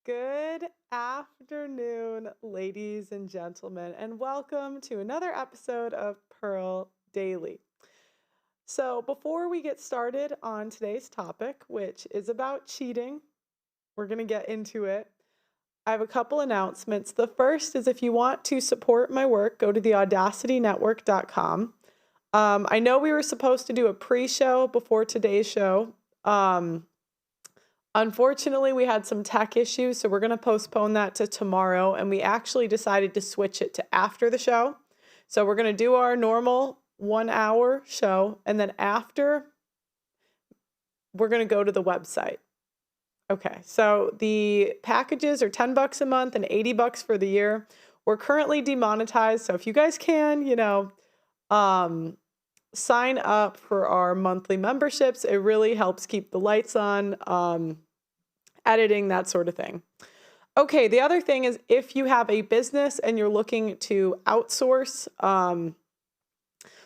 Good afternoon, ladies and gentlemen, and welcome to another episode of Pearl Daily. So, before we get started on today's topic, which is about cheating, we're going to get into it. I have a couple announcements. The first is if you want to support my work, go to theaudacitynetwork.com. I know we were supposed to do a pre-show before today's show. Unfortunately, we had some tech issues, so we're going to postpone that to tomorrow, and we actually decided to switch it to after the show. So we're going to do our normal 1-hour show, and then after, we're going to go to the website. Okay, so the packages are $10 a month and $80 for the year. We're currently demonetized, so if you guys can, sign up for our monthly memberships. It really helps keep the lights on, editing, that sort of thing. Okay, the other thing is if you have a business and you're looking to outsource,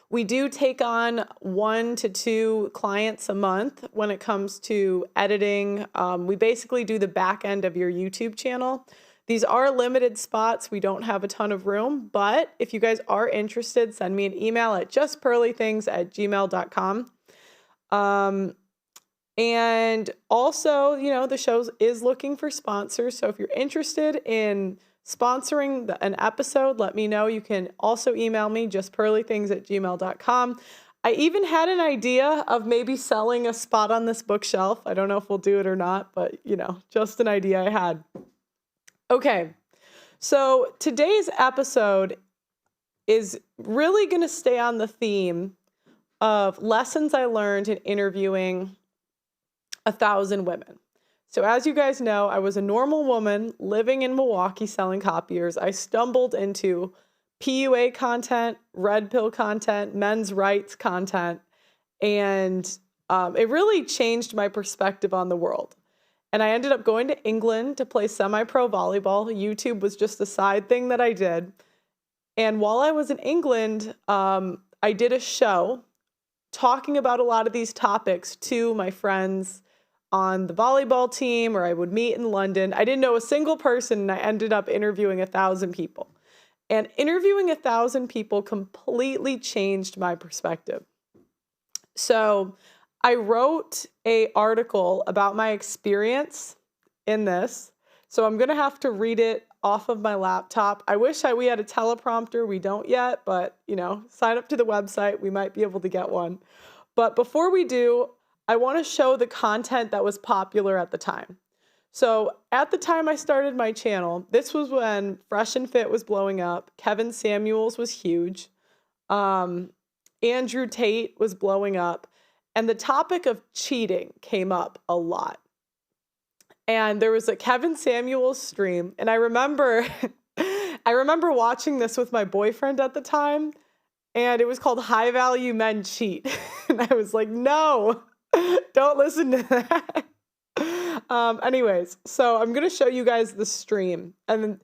we do take on 1 to 2 clients a month when it comes to editing. We basically do the back end of your YouTube channel. These are limited spots. We don't have a ton of room, but if you guys are interested, send me an email at justpearlythings@gmail.com. And also, the show is looking for sponsors. So if you're interested in sponsoring an episode, let me know. You can also email me, justpearlythings@gmail.com. I even had an idea of maybe selling a spot on this bookshelf. I don't know if we'll do it or not, but, just an idea I had. Okay, so today's episode is really going to stay on the theme of lessons I learned in interviewing 1,000 women. So as you guys know, I was a normal woman living in Milwaukee selling copiers. I stumbled into PUA content, red pill content, men's rights content, and it really changed my perspective on the world. And I ended up going to England to play semi-pro volleyball. YouTube was just a side thing that I did. And while I was in England, I did a show talking about a lot of these topics to my friends on the volleyball team, or I would meet in London. I didn't know a single person, and I ended up interviewing 1,000 people. And interviewing 1,000 people completely changed my perspective. So I wrote an article about my experience in this. So I'm going to have to read it off of my laptop. I wish we had a teleprompter. We don't yet, but, sign up to the website. We might be able to get one. But before we do, I want to show the content that was popular at the time. So at the time I started my channel, this was when Fresh and Fit was blowing up. Kevin Samuels was huge. Andrew Tate was blowing up. And the topic of cheating came up a lot. And there was a Kevin Samuels stream. And I remember watching this with my boyfriend at the time. And it was called High Value Men Cheat. And I was like, no, don't listen to that. Anyways, so I'm going to show you guys the stream. And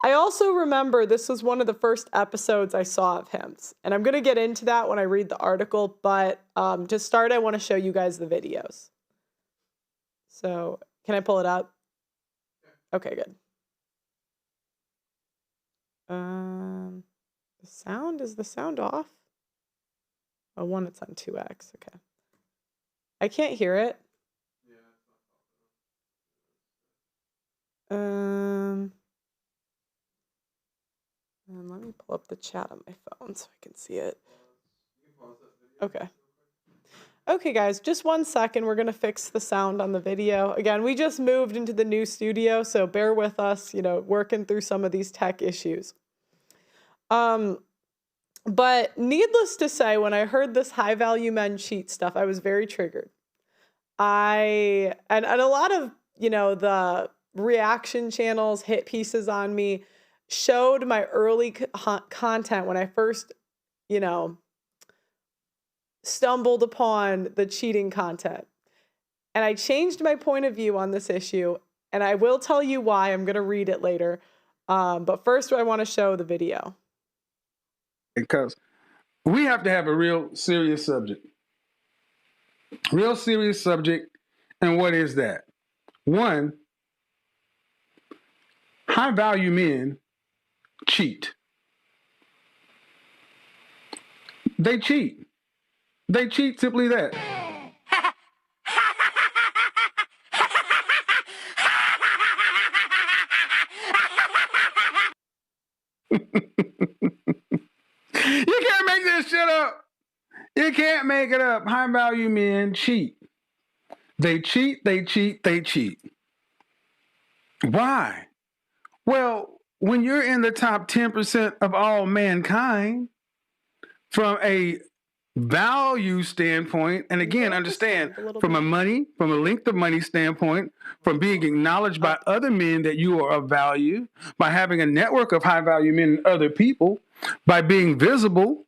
I also remember this was one of the first episodes I saw of him. And I'm going to get into that when I read the article. But to start, I want to show you guys the videos. So can I pull it up? Okay, good. Is the sound off? Oh, one, it's on 2x. Okay. I can't hear it. And let me pull up the chat on my phone so I can see it. Okay. Okay, guys, just 1 second. We're going to fix the sound on the video. Again, we just moved into the new studio, so bear with us, working through some of these tech issues. But needless to say, when I heard this high value men cheat stuff, I was very triggered. And a lot of, the reaction channels, hit pieces on me, showed my early content when I first, stumbled upon the cheating content. And I changed my point of view on this issue, and I will tell you why. I'm going to read it later. But first, I want to show the video. Because we have to have a real serious subject. Real serious subject. And what is that? One, high value men cheat. They cheat. They cheat, simply that. You can't make this shit up. You can't make it up. High value men cheat. They cheat, they cheat, they cheat. Why? Well, when you're in the top 10% of all mankind, from a value standpoint, and again, understand from a length of money standpoint, from being acknowledged by other men that you are of value, by having a network of high value men and other people, by being visible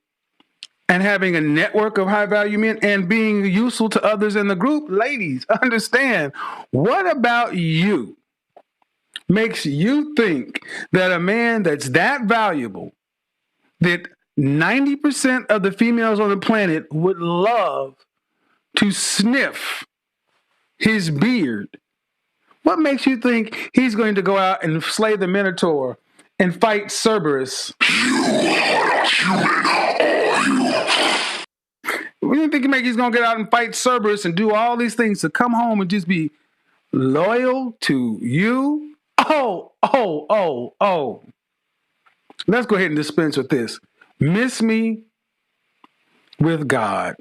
and having a network of high value men and being useful to others in the group. Ladies, understand, what about you makes you think that a man that's that valuable, that 90% of the females on the planet would love to sniff his beard, what makes you think he's going to go out and slay the Minotaur and fight Cerberus? What do you think he's going to get out and fight Cerberus and do all these things to come home and just be loyal to you? Oh. Let's go ahead and dispense with this. Miss me with God.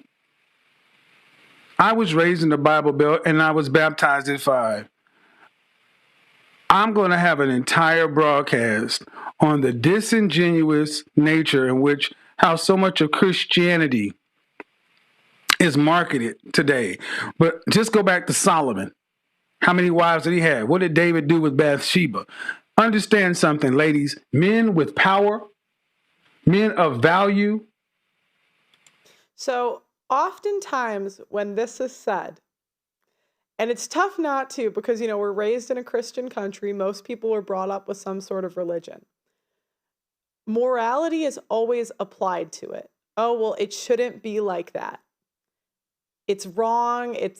I was raised in the Bible Belt and I was baptized at 5. I'm going to have an entire broadcast on the disingenuous nature in which how so much of Christianity is marketed today. But just go back to Solomon. How many wives did he have? What did David do with Bathsheba? Understand something, ladies. Men with power, men of value. So oftentimes when this is said, and it's tough not to because, we're raised in a Christian country. Most people are brought up with some sort of religion. Morality is always applied to it. Oh, well, it shouldn't be like that. It's wrong. It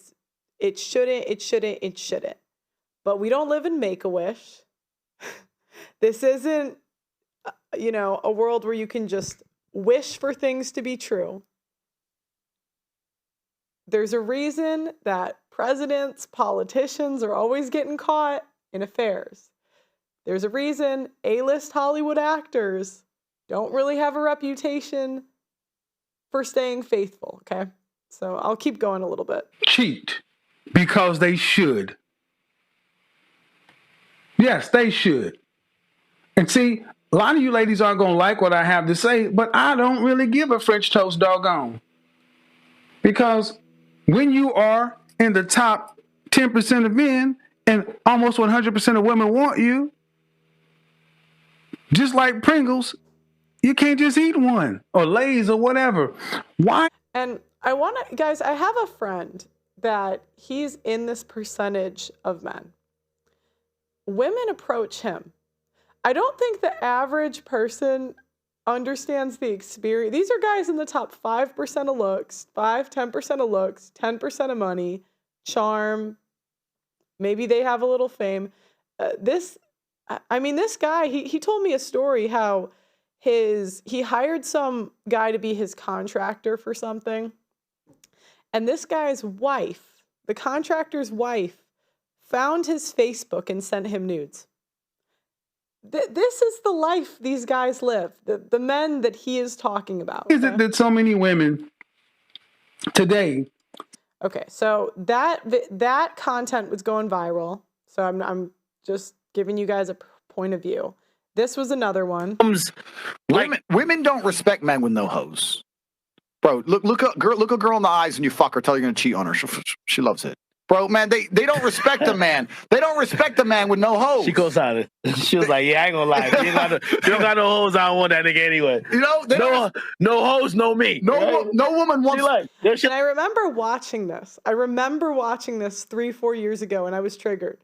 shouldn't. But we don't live in Make-A-Wish. This isn't, a world where you can just wish for things to be true. There's a reason that presidents, politicians are always getting caught in affairs. There's a reason A-list Hollywood actors don't really have a reputation for staying faithful, okay? So I'll keep going a little bit. Cheat because they should. Yes, they should. And see, a lot of you ladies aren't going to like what I have to say, but I don't really give a French toast doggone. Because when you are in the top 10% of men and almost 100% of women want you, just like Pringles, you can't just eat one or Lay's or whatever. Why? And I have a friend that he's in this percentage of men. Women approach him. I don't think the average person understands the experience. These are guys in the top 5% of looks, 10% of looks, 10% of money, charm. Maybe they have a little fame. This guy, he told me a story how he hired some guy to be his contractor for something. And this guy's wife, the contractor's wife, found his Facebook and sent him nudes. This is the life these guys live, the men that he is talking about. Okay? Is it that so many women today? Okay, so that content was going viral. So I'm just giving you guys a point of view. This was another one. Women don't respect men with no hose. Bro, look a girl in the eyes and you fuck her, tell her you're gonna cheat on her. She loves it. Bro, man, they don't respect a man. They don't respect a man with no hose. She goes out. She was like, "Yeah, I ain't gonna lie. You don't got no hose. I don't want that nigga anyway. No hose, no me. No woman wants." And I remember watching this. 3-4 years ago, and I was triggered.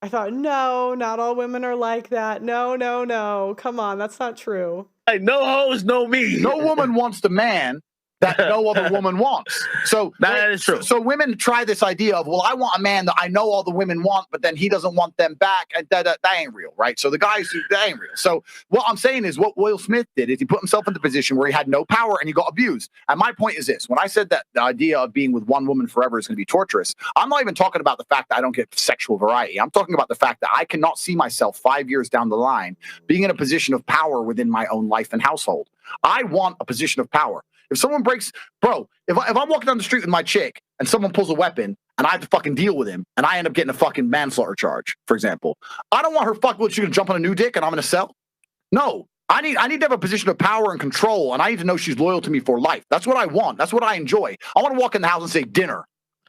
I thought, no, not all women are like that. No. Come on, that's not true. Like, no hose, no me. No woman wants the man that no other woman wants. So that is true. So women try this idea of, well, I want a man that I know all the women want, but then he doesn't want them back, and that ain't real, right? So the guys, that ain't real. So what I'm saying is, what Will Smith did is he put himself in the position where he had no power and he got abused. And my point is this: when I said that the idea of being with one woman forever is going to be torturous, I'm not even talking about the fact that I don't get sexual variety. I'm talking about the fact that I cannot see myself 5 years down the line being in a position of power within my own life and household. I want a position of power. If someone breaks, bro, if I'm walking down the street with my chick and someone pulls a weapon and I have to fucking deal with him and I end up getting a fucking manslaughter charge, for example, I don't want her fucking, she's gonna jump on a new dick and I'm gonna sell. No, I need to have a position of power and control, and I need to know she's loyal to me for life. That's what I want. That's what I enjoy. I want to walk in the house and say, dinner.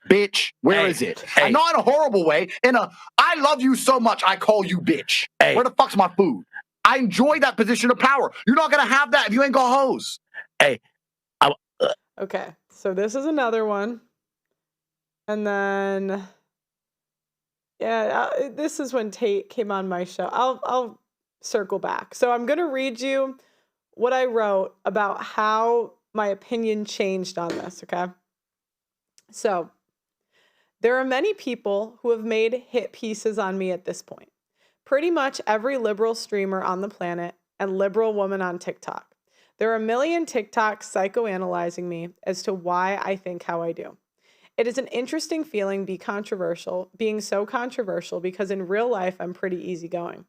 Bitch, where is it? And not in a horrible way. I love you so much, I call you bitch. Where the fuck's my food? I enjoy that position of power. You're not gonna have that if you ain't got hoes. Okay, so this is another one. And then, yeah, this is when Tate came on my show. I'll circle back. So I'm going to read you what I wrote about how my opinion changed on this, okay? So there are many people who have made hit pieces on me at this point. Pretty much every liberal streamer on the planet and liberal woman on TikTok. There are a million TikToks psychoanalyzing me as to why I think how I do. It is an interesting feeling being so controversial because in real life, I'm pretty easygoing.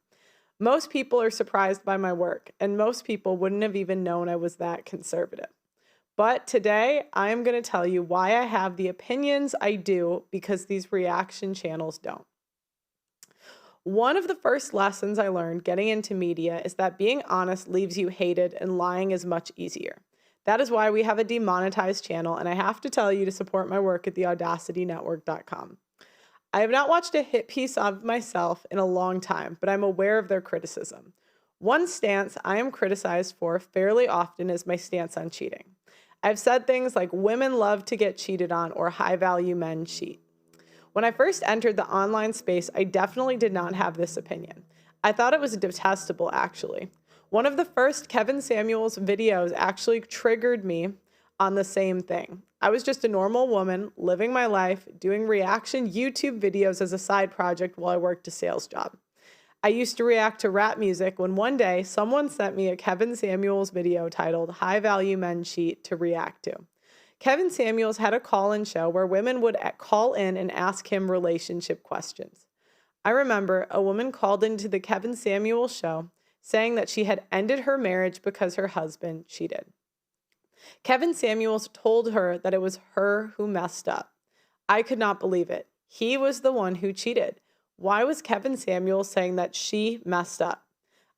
Most people are surprised by my work, and most people wouldn't have even known I was that conservative. But today, I am going to tell you why I have the opinions I do because these reaction channels don't. One of the first lessons I learned getting into media is that being honest leaves you hated and lying is much easier. That is why we have a demonetized channel, and I have to tell you to support my work at theaudacitynetwork.com. I have not watched a hit piece of myself in a long time, but I'm aware of their criticism. One stance I am criticized for fairly often is my stance on cheating. I've said things like women love to get cheated on or high-value men cheat. When I first entered the online space, I definitely did not have this opinion. I thought it was detestable, actually. One of the first Kevin Samuels videos actually triggered me on the same thing. I was just a normal woman living my life, doing reaction YouTube videos as a side project while I worked a sales job. I used to react to rap music when one day someone sent me a Kevin Samuels video titled High Value Men Cheat to react to. Kevin Samuels had a call-in show where women would call in and ask him relationship questions. I remember a woman called into the Kevin Samuels show saying that she had ended her marriage because her husband cheated. Kevin Samuels told her that it was her who messed up. I could not believe it. He was the one who cheated. Why was Kevin Samuels saying that she messed up?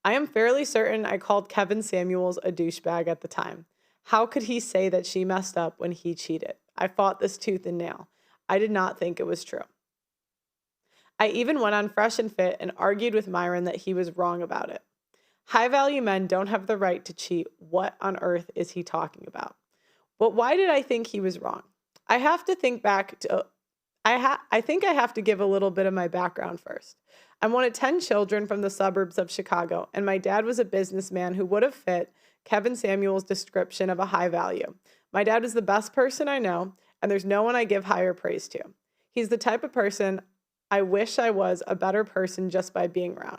I am fairly certain I called Kevin Samuels a douchebag at the time. How could he say that she messed up when he cheated? I fought this tooth and nail. I did not think it was true. I even went on Fresh and Fit and argued with Myron that he was wrong about it. High-value men don't have the right to cheat. What on earth is he talking about? But why did I think he was wrong? I have to think back to... I think I have to give a little bit of my background first. I'm one of 10 children from the suburbs of Chicago, and my dad was a businessman who would have fit Kevin Samuels' description of a high value. My dad is the best person I know, and there's no one I give higher praise to. He's the type of person I wish I was a better person just by being around.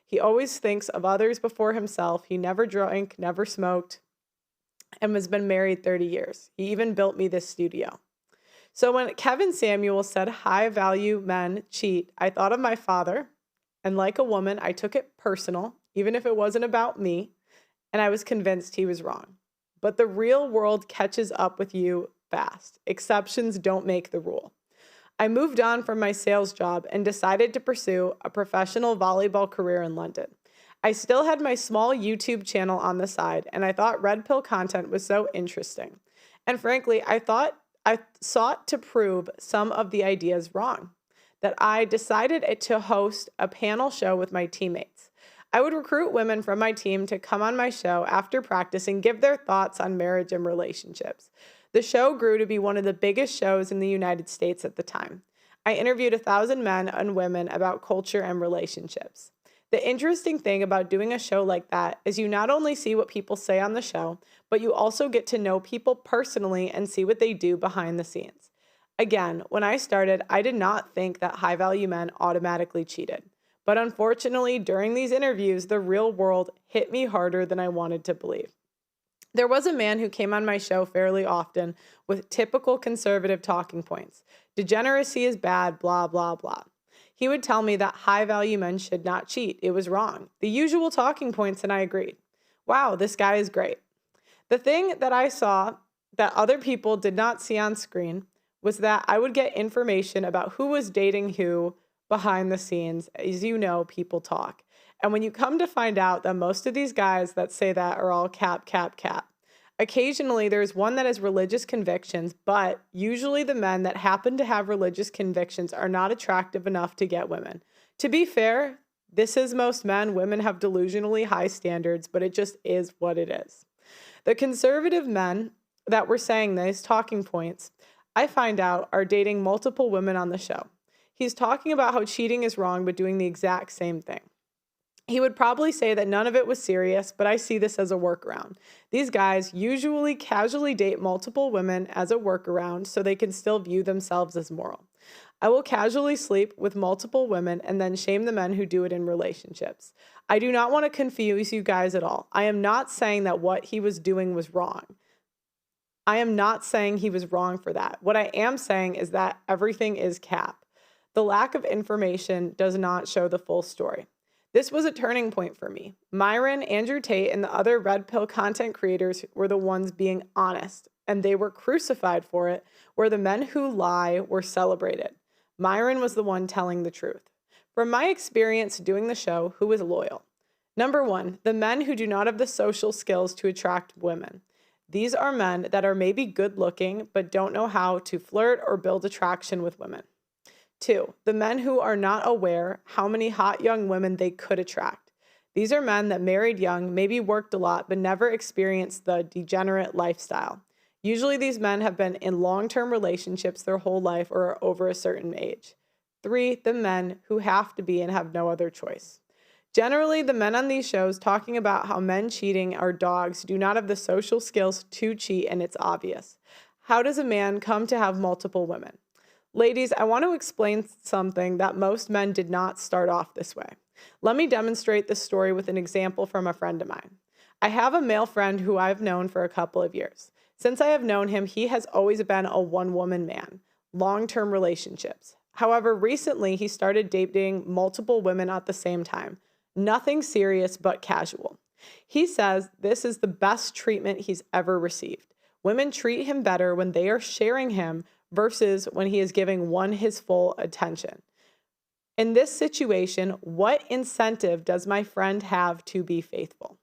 He always thinks of others before himself. He never drank, never smoked, and has been married 30 years. He even built me this studio. So when Kevin Samuels said high-value men cheat, I thought of my father, and like a woman, I took it personal, even if it wasn't about me, and I was convinced he was wrong. But the real world catches up with you fast. Exceptions don't make the rule. I moved on from my sales job and decided to pursue a professional volleyball career in London. I still had my small YouTube channel on the side, and I thought red pill content was so interesting. And frankly, I sought to prove some of the ideas wrong, that I decided to host a panel show with my teammates. I would recruit women from my team to come on my show after practice and give their thoughts on marriage and relationships. The show grew to be one of the biggest shows in the United States at the time. I interviewed 1,000 men and women about culture and relationships. The interesting thing about doing a show like that is you not only see what people say on the show, but you also get to know people personally and see what they do behind the scenes. Again, when I started, I did not think that high-value men automatically cheated. But unfortunately, during these interviews, the real world hit me harder than I wanted to believe. There was a man who came on my show fairly often with typical conservative talking points. Degeneracy is bad, blah, blah, blah. He would tell me that high-value men should not cheat. It was wrong. The usual talking points, and I agreed. Wow, this guy is great. The thing that I saw that other people did not see on screen was that I would get information about who was dating who behind the scenes. As you know, people talk. And when you come to find out that most of these guys that say that are all cap. Occasionally, there's one that has religious convictions, but usually the men that happen to have religious convictions are not attractive enough to get women. To be fair, this is most men. Women have delusionally high standards, but it just is what it is. The conservative men that were saying these talking points, I find out, are dating multiple women on the show. He's talking about how cheating is wrong, but doing the exact same thing. He would probably say that none of it was serious, but I see this as a workaround. These guys usually casually date multiple women as a workaround so they can still view themselves as moral. I will casually sleep with multiple women and then shame the men who do it in relationships. I do not want to confuse you guys at all. I am not saying that what he was doing was wrong. I am not saying he was wrong for that. What I am saying is that everything is cap. The lack of information does not show the full story. This was a turning point for me. Myron, Andrew Tate, and the other red pill content creators were the ones being honest, and they were crucified for it, where the men who lie were celebrated. Myron was the one telling the truth. From my experience doing the show, who is loyal? Number one, the men who do not have the social skills to attract women. These are men that are maybe good looking, but don't know how to flirt or build attraction with women. 2, the men who are not aware how many hot young women they could attract. These are men that married young, maybe worked a lot, but never experienced the degenerate lifestyle. Usually these men have been in long-term relationships their whole life or are over a certain age. 3, the men who have to be and have no other choice. Generally, the men on these shows talking about how men cheating are dogs do not have the social skills to cheat, and it's obvious. How does a man come to have multiple women? Ladies, I want to explain something that most men did not start off this way. Let me demonstrate this story with an example from a friend of mine. I have a male friend who I've known for a couple of years. Since I have known him, he has always been a one-woman man, long-term relationships. However, recently he started dating multiple women at the same time. Nothing serious, but casual. He says this is the best treatment he's ever received. Women treat him better when they are sharing him versus when he is giving one his full attention. In this situation, what incentive does my friend have to be faithful?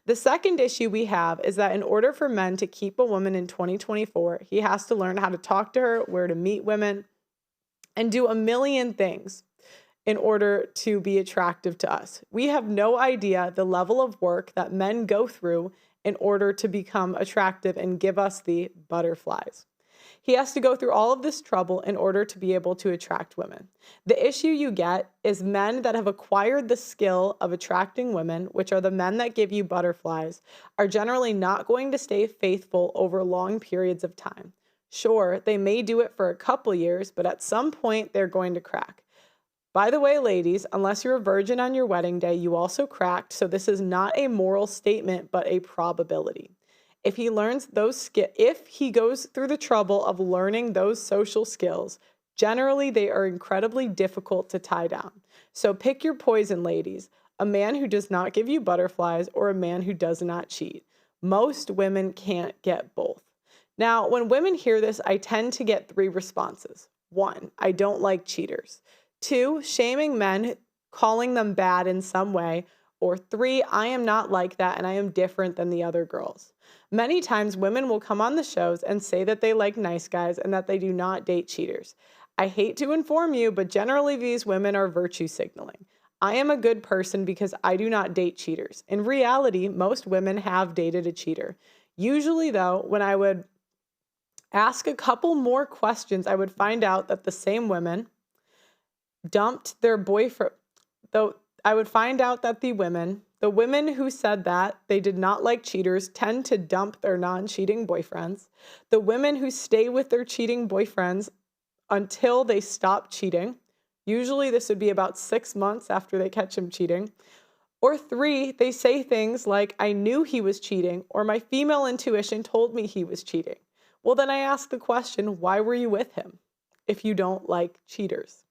The second issue we have is that in order for men to keep a woman in 2024, he has to learn how to talk to her, where to meet women, and do a million things in order to be attractive to us. We have no idea the level of work that men go through in order to become attractive and give us the butterflies. He has to go through all of this trouble in order to be able to attract women. The issue you get is men that have acquired the skill of attracting women, which are the men that give you butterflies, are generally not going to stay faithful over long periods of time. Sure, they may do it for a couple years, but at some point they're going to crack. By the way, ladies, unless you're a virgin on your wedding day, you also cracked, so this is not a moral statement, but a probability. If he learns those if he goes through the trouble of learning those social skills, generally they are incredibly difficult to tie down. So pick your poison, ladies. A man who does not give you butterflies or a man who does not cheat. Most women can't get both. Now, when women hear this, I tend to get 3 responses. 1, I don't like cheaters. 2, shaming men, calling them bad in some way. Or 3, I am not like that and I am different than the other girls. Many times women will come on the shows and say that they like nice guys and that they do not date cheaters. I hate to inform you, but generally these women are virtue signaling. I am a good person because I do not date cheaters. In reality, most women have dated a cheater. Usually though, when I would ask a couple more questions, I would find out that the same women dumped their boyfriend, though I would find out that the women who said that they did not like cheaters tend to dump their non-cheating boyfriends. The women who stay with their cheating boyfriends until they stop cheating. Usually this would be about 6 months after they catch him cheating. Or 3, they say things like, I knew he was cheating, or my female intuition told me he was cheating. Well, then I ask the question, why were you with him if you don't like cheaters?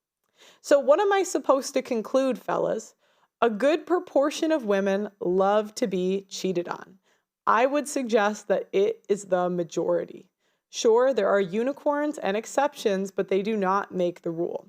So what am I supposed to conclude, fellas? A good proportion of women love to be cheated on. I would suggest that it is the majority. Sure, there are unicorns and exceptions, but they do not make the rule.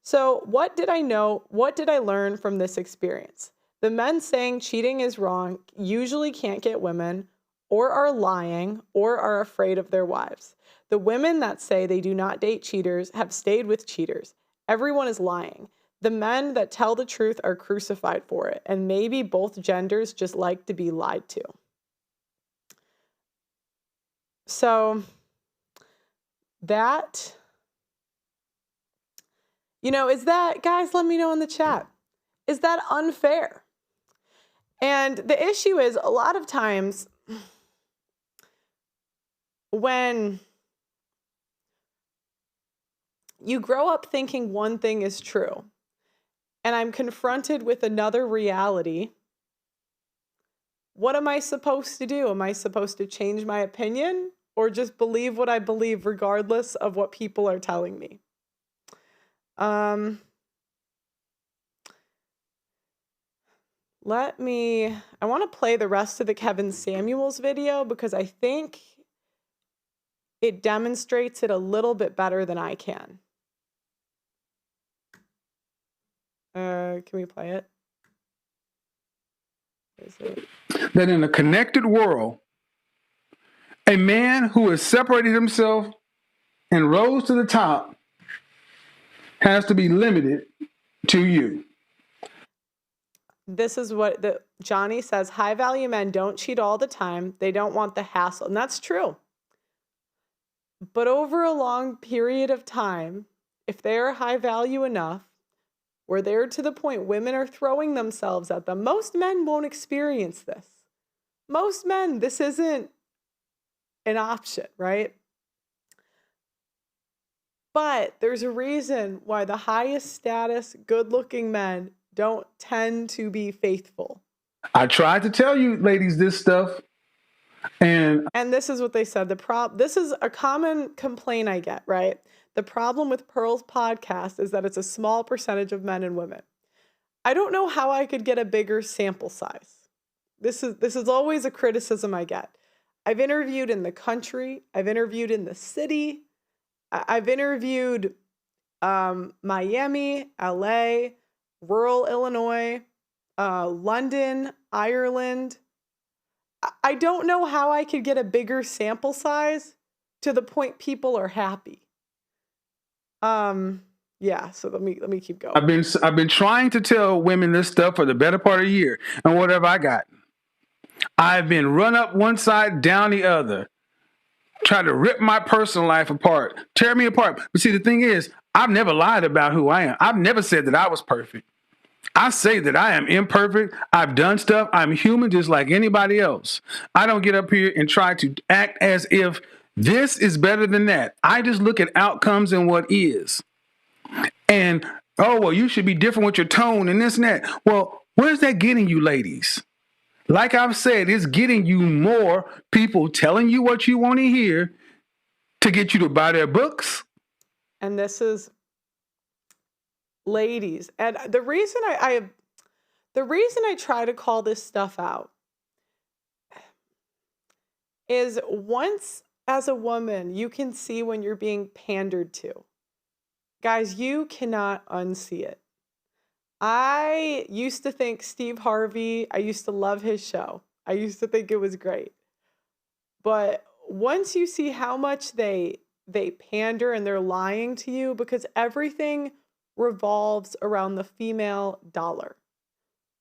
So what did I know? What did I learn from this experience? The men saying cheating is wrong usually can't get women, or are lying, or are afraid of their wives. The women that say they do not date cheaters have stayed with cheaters. Everyone is lying. The men that tell the truth are crucified for it, and maybe both genders just like to be lied to. So that, is that, guys, let me know in the chat. Is that unfair? And the issue is a lot of times when you grow up thinking one thing is true, and I'm confronted with another reality, what am I supposed to do? Am I supposed to change my opinion or just believe what I believe regardless of what people are telling me? I want to play the rest of the Kevin Samuels video because I think it demonstrates it a little bit better than I can. Can we play it? That in a connected world, a man who has separated himself and rose to the top has to be limited to you. This is what Johnny says. High value men don't cheat all the time. They don't want the hassle. And that's true. But over a long period of time, if they are high value enough, where they're to the point women are throwing themselves at them, most men won't experience this. Most men, this isn't an option, right? But there's a reason why the highest status, good-looking men don't tend to be faithful. I tried to tell you ladies this stuff. And this is what they said. This is a common complaint I get, right? The problem with Pearl's podcast is that it's a small percentage of men and women. I don't know how I could get a bigger sample size. This is always a criticism I get. I've interviewed in the country. I've interviewed in the city. I've interviewed Miami, LA, rural Illinois, London, Ireland. I don't know how I could get a bigger sample size to the point people are happy. Yeah, so let me keep going. I've been trying to tell women this stuff for the better part of a year, and whatever I got. I've been run up one side, down the other, try to rip my personal life apart, tear me apart. But see, the thing is, I've never lied about who I am. I've never said that I was perfect. I say that I am imperfect. I've done stuff. I'm human just like anybody else. I don't get up here and try to act as if this is better than that. I just look at outcomes and what is. And, oh, well, you should be different with your tone and this and that. Well, where's that getting you, ladies? Like I've said, it's getting you more people telling you what you want to hear to get you to buy their books. And this is ladies. And the reason I try to call this stuff out is once as a woman, you can see when you're being pandered to. Guys, you cannot unsee it. I used to think Steve Harvey, I used to love his show. I used to think it was great. But once you see how much they pander and they're lying to you, because everything revolves around the female dollar.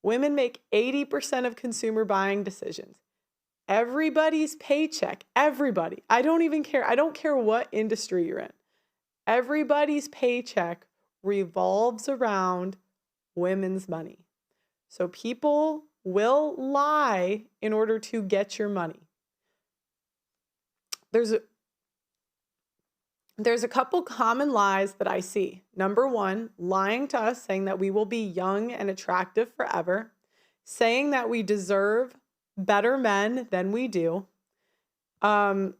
Women make 80% of consumer buying decisions. Everybody's paycheck, everybody. I don't even care. I don't care what industry you're in. Everybody's paycheck revolves around women's money. So people will lie in order to get your money. There's a couple common lies that I see. Number one, lying to us, saying that we will be young and attractive forever, saying that we deserve better men than we do, and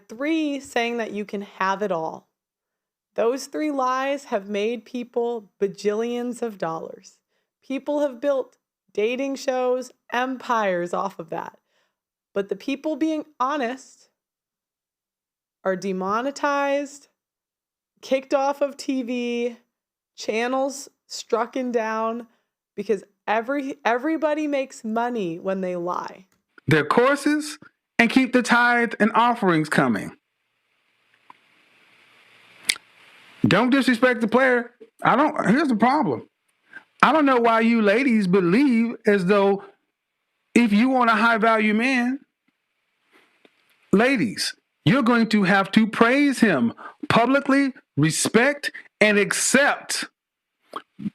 3, saying that you can have it all. Those 3 lies have made people bajillions of dollars. People have built dating shows, empires off of that. But the people being honest are demonetized, kicked off of TV, channels strucken down, because everybody makes money when they lie. Their courses and keep the tithe and offerings coming. Don't disrespect the player. Here's the problem. I don't know why you ladies believe as though if you want a high value man, ladies, you're going to have to praise him publicly, respect, and accept.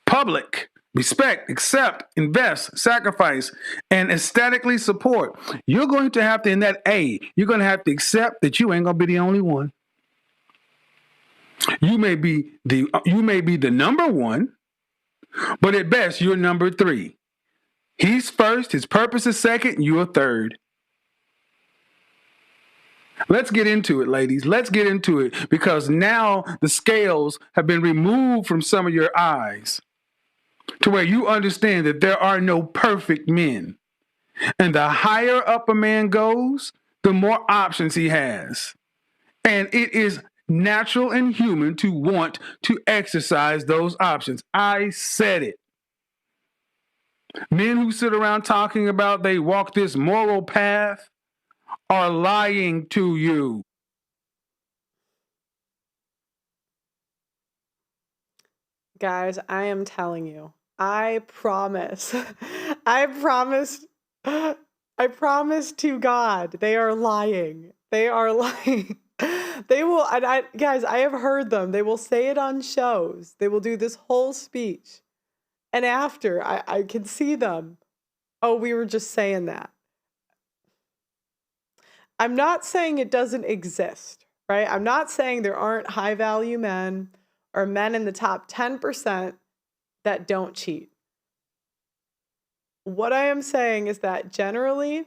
Public, respect, accept, invest, sacrifice, and aesthetically support. You're going to have to, in that A, you're going to have to accept that you ain't going to be the only one. You may be the number one, but at best, you're number 3. He's first, his purpose is second, you're third. Let's get into it, ladies. Let's get into it, because now the scales have been removed from some of your eyes to where you understand that there are no perfect men. And the higher up a man goes, the more options he has. And it is natural and human to want to exercise those options. I said it. Men who sit around talking about they walk this moral path are lying to you. Guys, I am telling you, I promise to God, they are lying. They are lying. They will, guys, I have heard them. They will say it on shows. They will do this whole speech. And after, I can see them. Oh, we were just saying that. I'm not saying it doesn't exist, right? I'm not saying there aren't high value men or men in the top 10% that don't cheat. What I am saying is that generally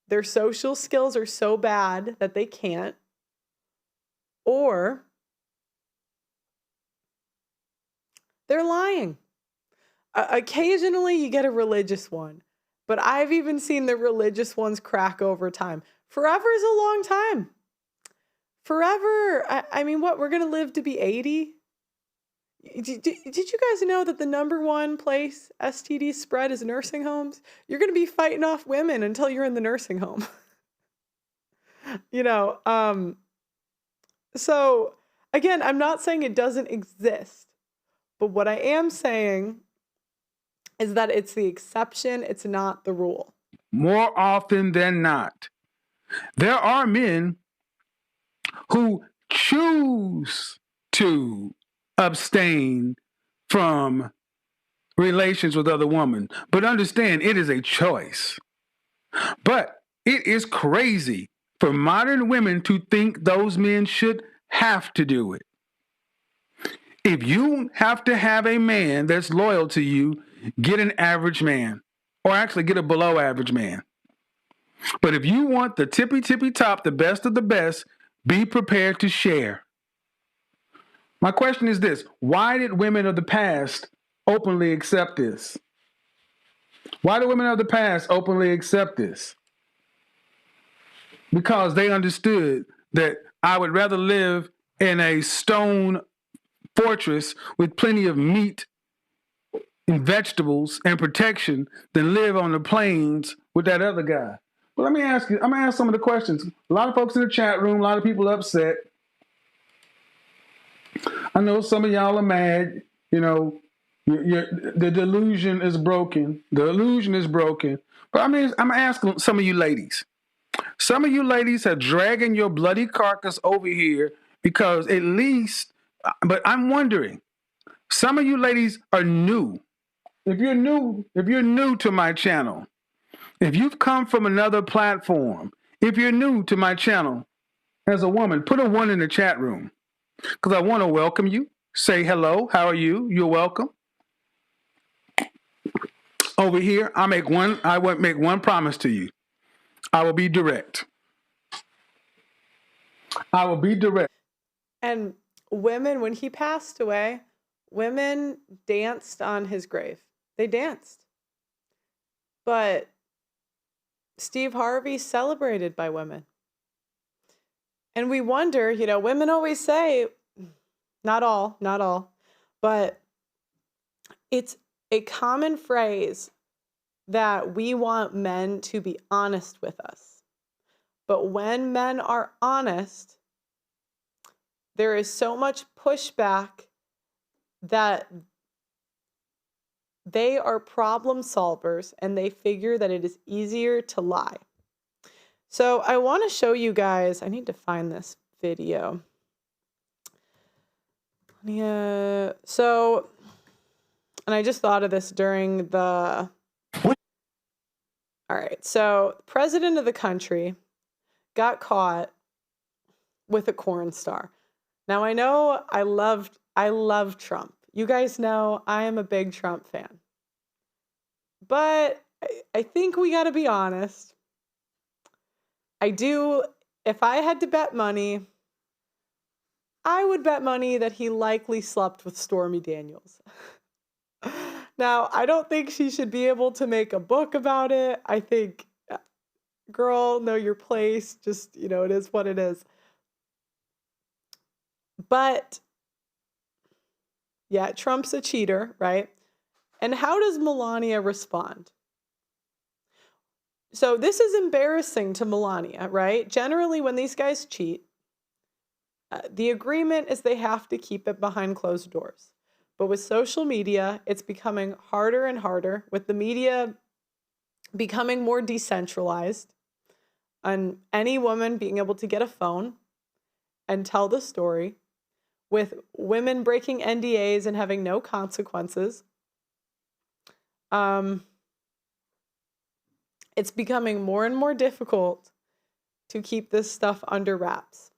their social skills are so bad that they can't, or they're lying. Occasionally you get a religious one, but I've even seen the religious ones crack over time. Forever is a long time. Forever. I mean, what? We're going to live to be 80? Did you guys know that the number one place STDs spread is nursing homes? You're going to be fighting off women until you're in the nursing home. So again, I'm not saying it doesn't exist, but what I am saying is that it's the exception, it's not the rule. More often than not, there are men who choose to abstain from relations with other women. But understand, it is a choice. But it is crazy for modern women to think those men should have to do it. If you have to have a man that's loyal to you, get an average man, or actually get a below average man. But if you want the tippy top, the best of the best, be prepared to share. My question is this: why did women of the past openly accept this? Why do women of the past openly accept this? Because they understood that I would rather live in a stone fortress with plenty of meat and vegetables and protection than live on the plains with that other guy. Well, let me ask you, I'm going to ask some of the questions. A lot of folks in the chat room, a lot of people upset. I know some of y'all are mad. The delusion is broken. The illusion is broken. But I'm asking some of you ladies. Some of you ladies are dragging your bloody carcass over here because but I'm wondering, some of you ladies are new. if you're new to my channel, if you've come from another platform, if you're new to my channel as a woman, put a 1 in the chat room because I want to welcome you. Say hello. How are you? You're welcome. Over here, I want make one promise to you. I will be direct. I will be direct. And women, when he passed away, women danced on his grave. They danced. But Steve Harvey celebrated by women. And we wonder, women always say, not all, but it's a common phrase that we want men to be honest with us. But when men are honest, there is so much pushback that they are problem solvers and they figure that it is easier to lie. So I want to show you guys, I need to find this video. Yeah, so, and I just thought of this during the, all right, so the president of the country got caught with a corn star. Now I know I love Trump. You guys know I am a big Trump fan. But I think we got to be honest. If I had to bet money, I would bet money that he likely slept with Stormy Daniels. Now, I don't think she should be able to make a book about it. I think, girl, know your place. Just, it is what it is. But, yeah, Trump's a cheater, right? And how does Melania respond? So this is embarrassing to Melania, right? Generally, when these guys cheat, the agreement is they have to keep it behind closed doors. But with social media, it's becoming harder and harder, with the media becoming more decentralized, and any woman being able to get a phone and tell the story, with women breaking NDAs and having no consequences. It's becoming more and more difficult to keep this stuff under wraps.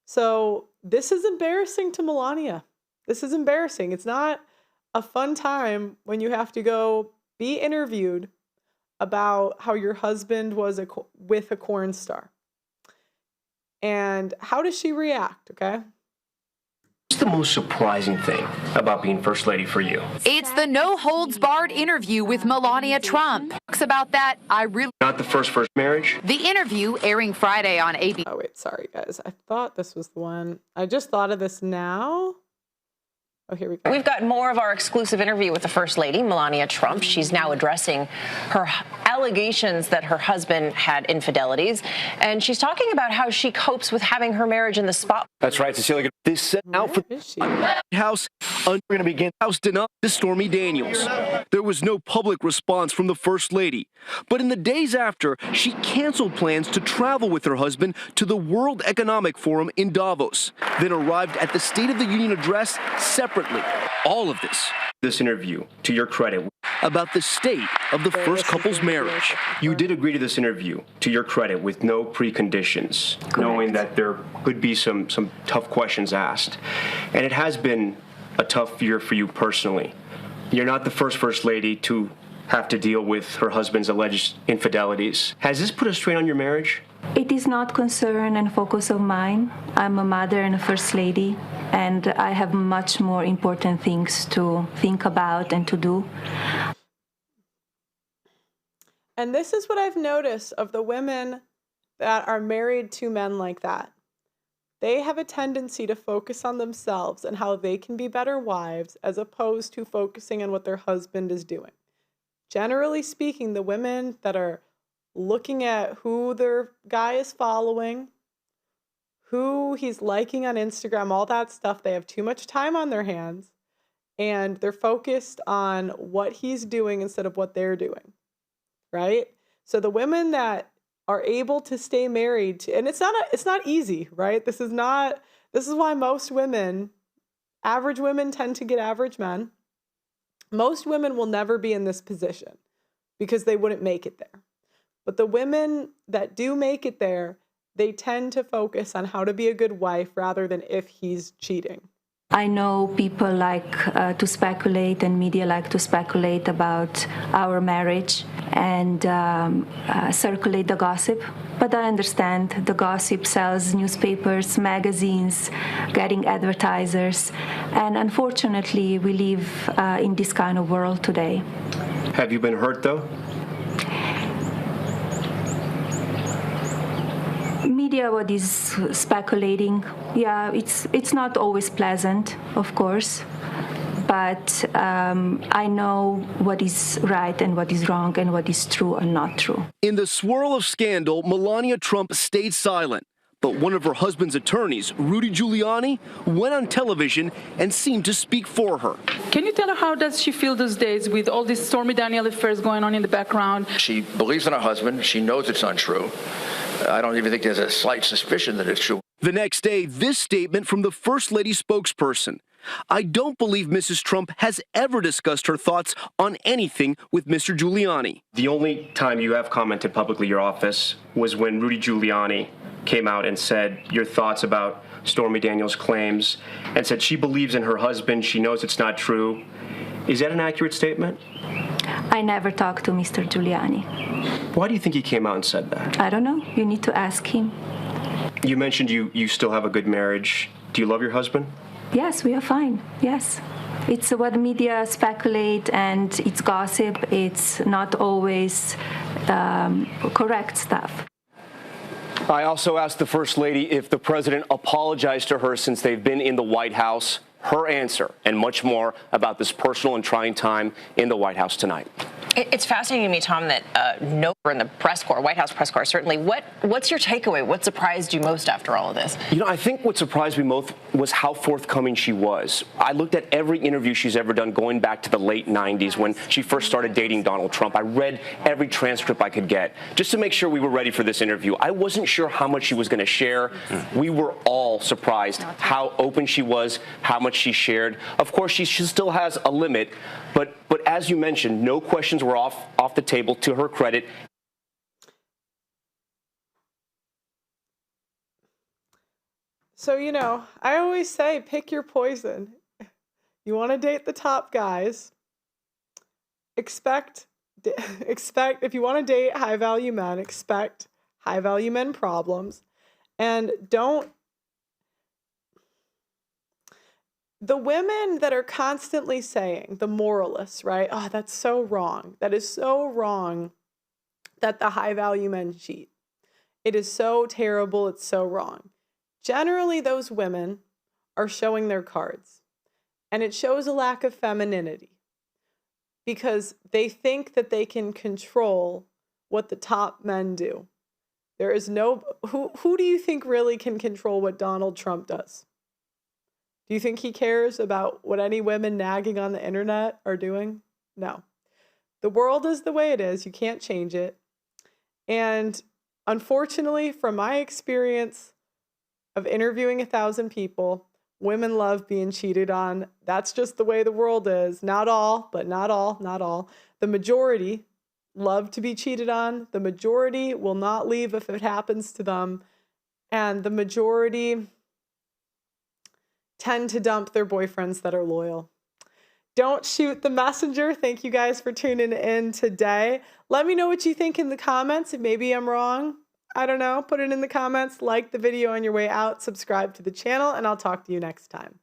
So this is embarrassing to Melania. This is embarrassing. It's not a fun time when you have to go be interviewed about how your husband was with a corn star. And how does she react, okay? What's the most surprising thing about being First Lady for you? It's the no-holds-barred interview with Melania Trump. Talks about that, Not the first marriage? The interview airing Friday on ABC. Oh, wait, sorry, guys. I thought this was the one. I just thought of this now. Oh, here we go. We've got more of our exclusive interview with the First Lady, Melania Trump. She's now addressing her allegations that her husband had infidelities. And she's talking about how she copes with having her marriage in the spotlight. That's right, Cecilia. This set out for the House. We're going to begin House denial to Stormy Daniels. There was no public response from the First Lady. But in the days after, she canceled plans to travel with her husband to the World Economic Forum in Davos, then arrived at the State of the Union address separately. All of this interview, to your credit, about the state of the first couple's marriage. You did agree to this interview, to your credit, with no preconditions, knowing that there could be some tough questions asked. And it has been a tough year for you personally. You're not the first lady to have to deal with her husband's alleged infidelities. Has this put a strain on your marriage? It is not concern and focus of mine. I'm a mother and a first lady, and I have much more important things to think about and to do. And this is what I've noticed of the women that are married to men like that. They have a tendency to focus on themselves and how they can be better wives as opposed to focusing on what their husband is doing. Generally speaking, the women that are looking at who their guy is following, who he's liking on Instagram, all that stuff, they have too much time on their hands and they're focused on what he's doing instead of what they're doing, right? So the women that are able to stay married to, and it's not easy, right? This is why most women, average women, tend to get average men. Most women will never be in this position because they wouldn't make it there. But the women that do make it there, they tend to focus on how to be a good wife rather than if he's cheating. I know people like to speculate, and media like to speculate about our marriage and circulate the gossip. But I understand the gossip sells newspapers, magazines, getting advertisers. And unfortunately, we live in this kind of world today. Have you been hurt, though? Media, what is speculating, yeah, it's not always pleasant, of course, but I know what is right and what is wrong and what is true and not true. In the swirl of scandal, Melania Trump stayed silent, but one of her husband's attorneys, Rudy Giuliani, went on television and seemed to speak for her. Can you tell her how does she feel these days with all these Stormy Daniels affairs going on in the background? She believes in her husband. She knows it's untrue. I don't even think there's a slight suspicion that it's true. The next day, this statement from the First Lady spokesperson. I don't believe Mrs. Trump has ever discussed her thoughts on anything with Mr. Giuliani. The only time you have commented publicly your office was when Rudy Giuliani came out and said your thoughts about Stormy Daniels' claims and said she believes in her husband, she knows it's not true. Is that an accurate statement? I never talked to Mr. Giuliani. Why do you think he came out and said that? I don't know. You need to ask him. You mentioned you still have a good marriage. Do you love your husband? Yes, we are fine. Yes. It's what media speculate, and it's gossip. It's not always correct stuff. I also asked the First Lady if the president apologized to her since they've been in the White House. Her answer and much more about this personal and trying time in the White House tonight. It's fascinating to me, Tom, that no in the press corps, White House press corps, certainly. What's your takeaway? What surprised you most after all of this? You know, I think what surprised me most was how forthcoming she was. I looked at every interview she's ever done going back to the late 90s when she first started dating Donald Trump. I read every transcript I could get just to make sure we were ready for this interview. I wasn't sure how much she was going to share. We were all surprised how open she was, how much she shared. Of course, she still has a limit, but as you mentioned, no questions were off the table, to her credit. So, you know, I always say pick your poison. You want to date the top guys, expect if you want to date high value men, expect high value men problems, and don't. The women that are constantly saying, the moralists, right? Oh, that's so wrong. That is so wrong that the high value men cheat. It is so terrible. It's so wrong. Generally, those women are showing their cards. And it shows a lack of femininity because they think that they can control what the top men do. There is no, who do you think really can control what Donald Trump does? Do you think he cares about what any women nagging on the internet are doing? No. The world is the way it is. You can't change it. And unfortunately, from my experience of interviewing 1,000 people, women love being cheated on. That's just the way the world is. Not all, but not all. The majority love to be cheated on. The majority will not leave if it happens to them. And the majority tend to dump their boyfriends that are loyal. Don't shoot the messenger. Thank you guys for tuning in today. Let me know what you think in the comments. If maybe I'm wrong, I don't know. Put it in the comments. Like the video on your way out. Subscribe to the channel, and I'll talk to you next time.